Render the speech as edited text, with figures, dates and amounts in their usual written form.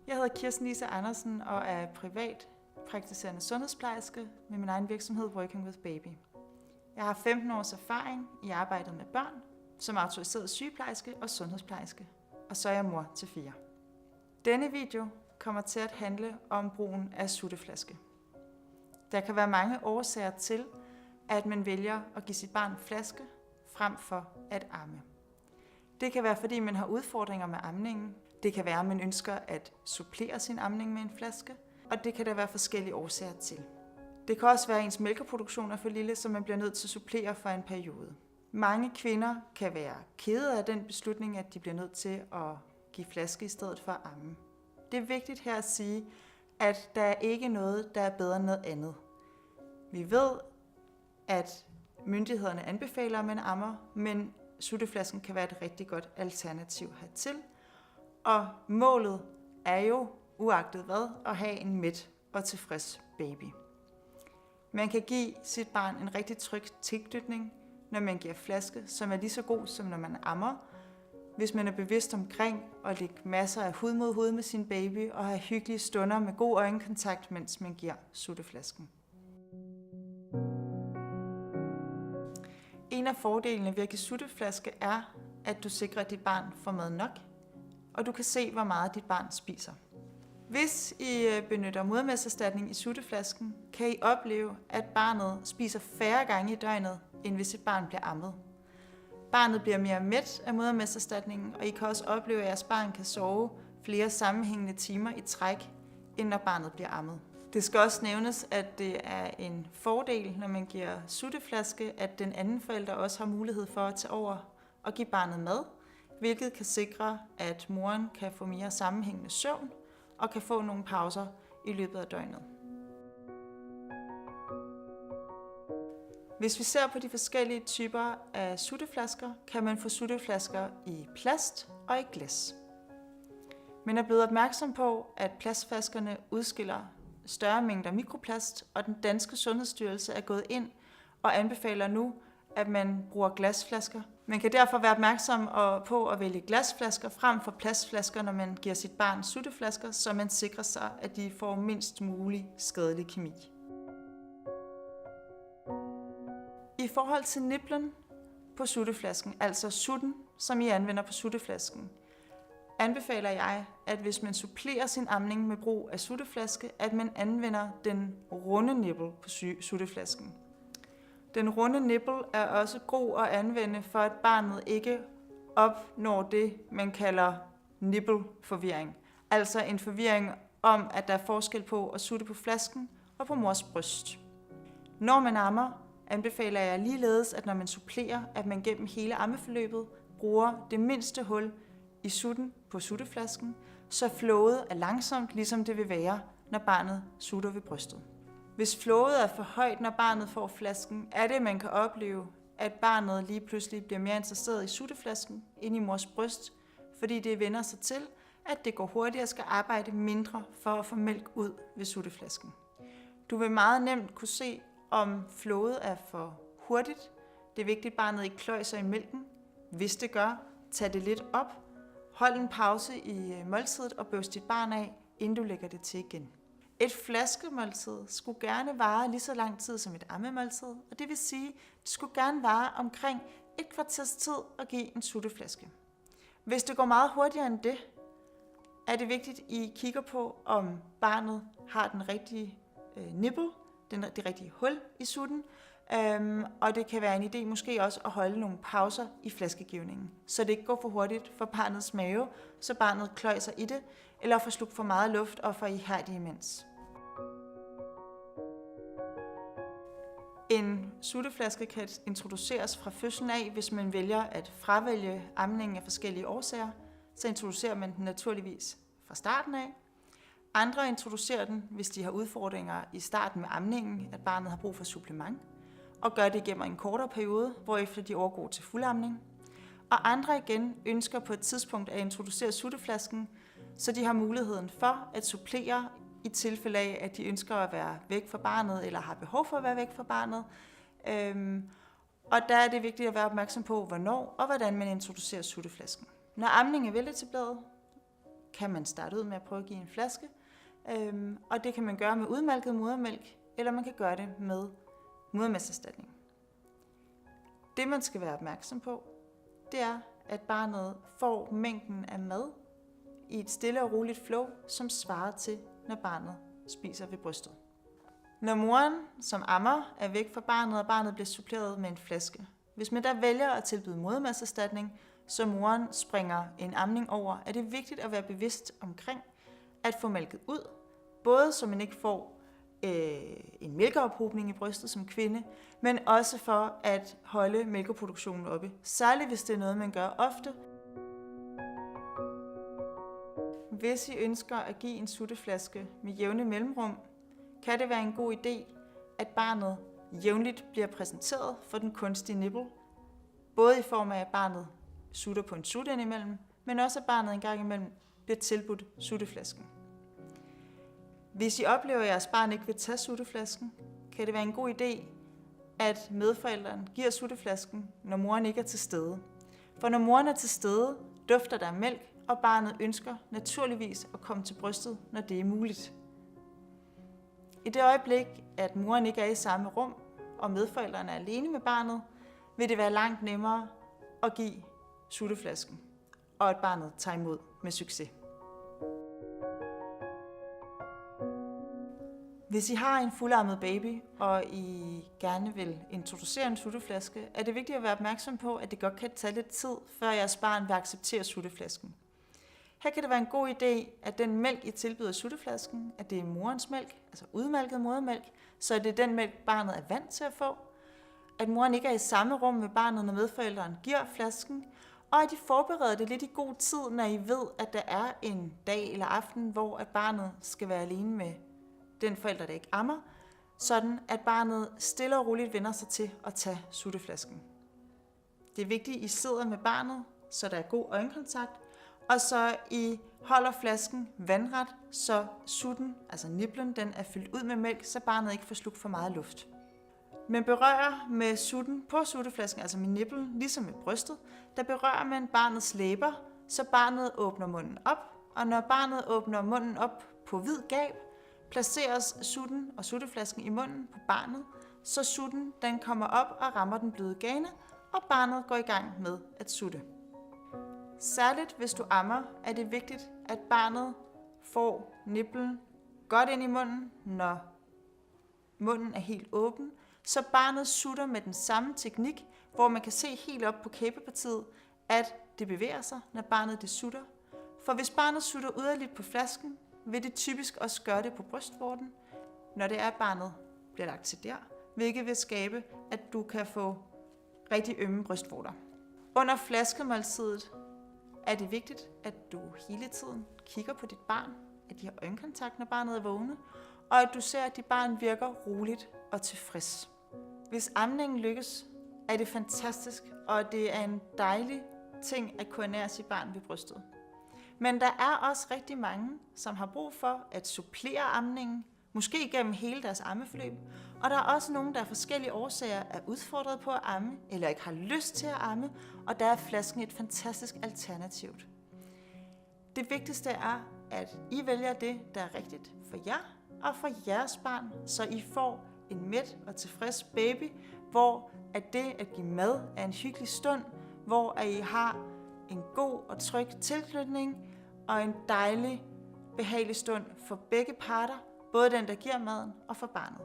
Jeg hedder Kirsten Lise Andersen og er privat praktiserende sundhedsplejerske med min egen virksomhed Working with Baby. Jeg har 15 års erfaring i arbejdet med børn som autoriseret sygeplejerske og sundhedsplejerske, og så er jeg mor til 4. Denne video kommer til at handle om brugen af sutteflaske. Der kan være mange årsager til, at man vælger at give sit barn flaske frem for at amme. Det kan være, fordi man har udfordringer med amningen. Det kan være, at man ønsker at supplere sin amning med en flaske. Og det kan der være forskellige årsager til. Det kan også være, at ens mælkeproduktion er for lille, så man bliver nødt til at supplere for en periode. Mange kvinder kan være kede af den beslutning, at de bliver nødt til at give flaske i stedet for at amme. Det er vigtigt her at sige, at der er ikke noget, der er bedre end noget andet. Vi ved, at myndighederne anbefaler, at man ammer, men sutteflasken kan være et rigtig godt alternativ hertil. Og målet er jo, uagtet hvad, at have en mæt og tilfreds baby. Man kan give sit barn en rigtig tryg tilknytning, når man giver flaske, som er lige så god, som når man ammer. Hvis man er bevidst omkring at lægge masser af hud mod hud med sin baby og have hyggelige stunder med god øjenkontakt, mens man giver sutteflasken. En af fordelene ved at give sutteflaske er, at du sikrer, at dit barn får mad nok, og du kan se, hvor meget dit barn spiser. Hvis I benytter modermælkserstatning i sutteflasken, kan I opleve, at barnet spiser færre gange i døgnet, end hvis et barn bliver ammet. Barnet bliver mere mæt af modermælkserstatningen, og I kan også opleve, at jeres barn kan sove flere sammenhængende timer i træk, end når barnet bliver ammet. Det skal også nævnes, at det er en fordel, når man giver sutteflaske, at den anden forælder også har mulighed for at tage over og give barnet mad, hvilket kan sikre, at moren kan få mere sammenhængende søvn og kan få nogle pauser i løbet af døgnet. Hvis vi ser på de forskellige typer af sutteflasker, kan man få sutteflasker i plast og i glas. Man er blevet opmærksom på, at plastflaskerne udskiller større mængder mikroplast, og den danske Sundhedsstyrelse er gået ind og anbefaler nu, at man bruger glasflasker. Man kan derfor være opmærksom på at vælge glasflasker frem for plastflasker, når man giver sit barn sutteflasker, så man sikrer sig, at de får mindst mulig skadelig kemi. I forhold til niplen på sutteflasken, altså sutten, som I anvender på sutteflasken, anbefaler jeg, at hvis man supplerer sin amning med brug af sutteflaske, at man anvender den runde nippel på sutteflasken. Den runde nippel er også god at anvende, for at barnet ikke opnår det, man kalder nippelforvirring. Altså en forvirring om, at der er forskel på at sutte på flasken og på mors bryst. Når man ammer, anbefaler jeg ligeledes, at når man supplerer, at man gennem hele ammeforløbet bruger det mindste hul i sutten på sutteflasken, så flowet er langsomt, ligesom det vil være, når barnet sutter ved brystet. Hvis flowet er for højt, når barnet får flasken, er det, man kan opleve, at barnet lige pludselig bliver mere interesseret i sutteflasken ind i mors bryst, fordi det vender sig til, at det går hurtigere og skal arbejde mindre for at få mælk ud ved sutteflasken. Du vil meget nemt kunne se, om flowet er for hurtigt. Det er vigtigt, at barnet ikke kløjser i mælken. Hvis det gør, tag det lidt op. Hold en pause i måltidet og børst dit barn af, inden du lægger det til igen. Et flaskemåltid skulle gerne vare lige så lang tid som et ammemåltid, og det vil sige, at det skulle gerne vare omkring et kvarters tid at give en sutteflaske. Hvis det går meget hurtigere end det, er det vigtigt, at I kigger på, om barnet har den rigtige nippel, det rigtige hul i sutten, og det kan være en idé måske også at holde nogle pauser i flaskegivningen, så det ikke går for hurtigt for barnets mave, så barnet kløjser i det, eller får slugt for meget luft og får ihærdig imens. En sutteflaske kan introduceres fra fødslen af, hvis man vælger at fravælge amningen af forskellige årsager, så introducerer man den naturligvis fra starten af. Andre introducerer den, hvis de har udfordringer i starten med amningen, at barnet har brug for supplement, og gør det gennem en kortere periode, hvorefter de overgår til fuldamning. Og andre igen ønsker på et tidspunkt at introducere sutteflasken, så de har muligheden for at supplere i tilfælde af, at de ønsker at være væk fra barnet, eller har behov for at være væk fra barnet. Og der er det vigtigt at være opmærksom på, hvornår og hvordan man introducerer sutteflasken. Når amningen er veletableret, kan man starte ud med at prøve at give en flaske. Og det kan man gøre med udmalket modermælk, eller man kan gøre det med modermælkserstatning. Det man skal være opmærksom på, det er, at barnet får mængden af mad i et stille og roligt flow, som svarer til, når barnet spiser ved brystet. Når moren som ammer er væk fra barnet, og barnet bliver suppleret med en flaske. Hvis man der vælger at tilbyde modermælkserstatning, så moren springer en amning over, er det vigtigt at være bevidst omkring at få mælket ud, både så man ikke får en mælkeophobning i brystet som kvinde, men også for at holde mælkeproduktionen oppe, særligt hvis det er noget, man gør ofte. Hvis I ønsker at give en sutteflaske med jævne mellemrum, kan det være en god idé, at barnet jævnligt bliver præsenteret for den kunstige nipple, både i form af, at barnet sutter på en sutte indimellem, men også at barnet en gang imellem bliver tilbudt sutteflasken. Hvis I oplever, at jeres barn ikke vil tage sutteflasken, kan det være en god idé, at medforældrene giver sutteflasken, når moren ikke er til stede. For når moren er til stede, dufter der af mælk, og barnet ønsker naturligvis at komme til brystet, når det er muligt. I det øjeblik, at moren ikke er i samme rum, og medforældrene er alene med barnet, vil det være langt nemmere at give sutteflasken, og at barnet tager imod med succes. Hvis I har en fuldarmet baby, og I gerne vil introducere en sutteflaske, er det vigtigt at være opmærksom på, at det godt kan tage lidt tid, før jeres barn vil acceptere sutteflasken. Her kan det være en god idé, at den mælk, I tilbyder sutteflasken, at det er morens mælk, altså udmalket modermælk, så det er den mælk, barnet er vant til at få. At moren ikke er i samme rum med barnet, når medforældrene giver flasken, og at I forbereder det lidt i god tid, når I ved, at der er en dag eller aften, hvor at barnet skal være alene med den forælder, der ikke ammer, sådan at barnet stille og roligt vender sig til at tage sutteflasken. Det er vigtigt, at I sidder med barnet, så der er god øjenkontakt, og så I holder flasken vandret, så sutten, altså niplen, den er fyldt ud med mælk, så barnet ikke får slugt for meget luft. Man berører med sutten på sutteflasken, altså med nipplen, ligesom med brystet, der berører man barnets læber, så barnet åbner munden op, og når barnet åbner munden op på vid gab, placeres sutten og sutteflasken i munden på barnet, så sutten den kommer op og rammer den bløde gane, og barnet går i gang med at sutte. Særligt hvis du ammer, er det vigtigt, at barnet får nipplen godt ind i munden, når munden er helt åben, så barnet sutter med den samme teknik, hvor man kan se helt op på kæbepartiet, at det bevæger sig, når barnet det sutter. For hvis barnet sutter yderligt på flasken, vil det typisk også gøre det på brystvorten, når det er, at barnet bliver lagt til der, hvilket vil skabe, at du kan få rigtig ømme brystvorter. Under flaskemåltidet er det vigtigt, at du hele tiden kigger på dit barn, at de har øjenkontakt, når barnet er vågne, og at du ser, at dit barn virker roligt og tilfreds. Hvis amningen lykkes, er det fantastisk, og det er en dejlig ting at kunne ernære sit barn ved brystet. Men der er også rigtig mange, som har brug for at supplere amningen, måske gennem hele deres ammeforløb, og der er også nogen, der af forskellige årsager er udfordret på at amme, eller ikke har lyst til at amme, og der er flasken et fantastisk alternativ. Det vigtigste er, at I vælger det, der er rigtigt for jer og for jeres barn, så I får en mæt og tilfreds baby, hvor at det at give mad er en hyggelig stund, hvor at I har en god og tryg tilknytning og en dejlig, behagelig stund for begge parter, både den, der giver maden og for barnet.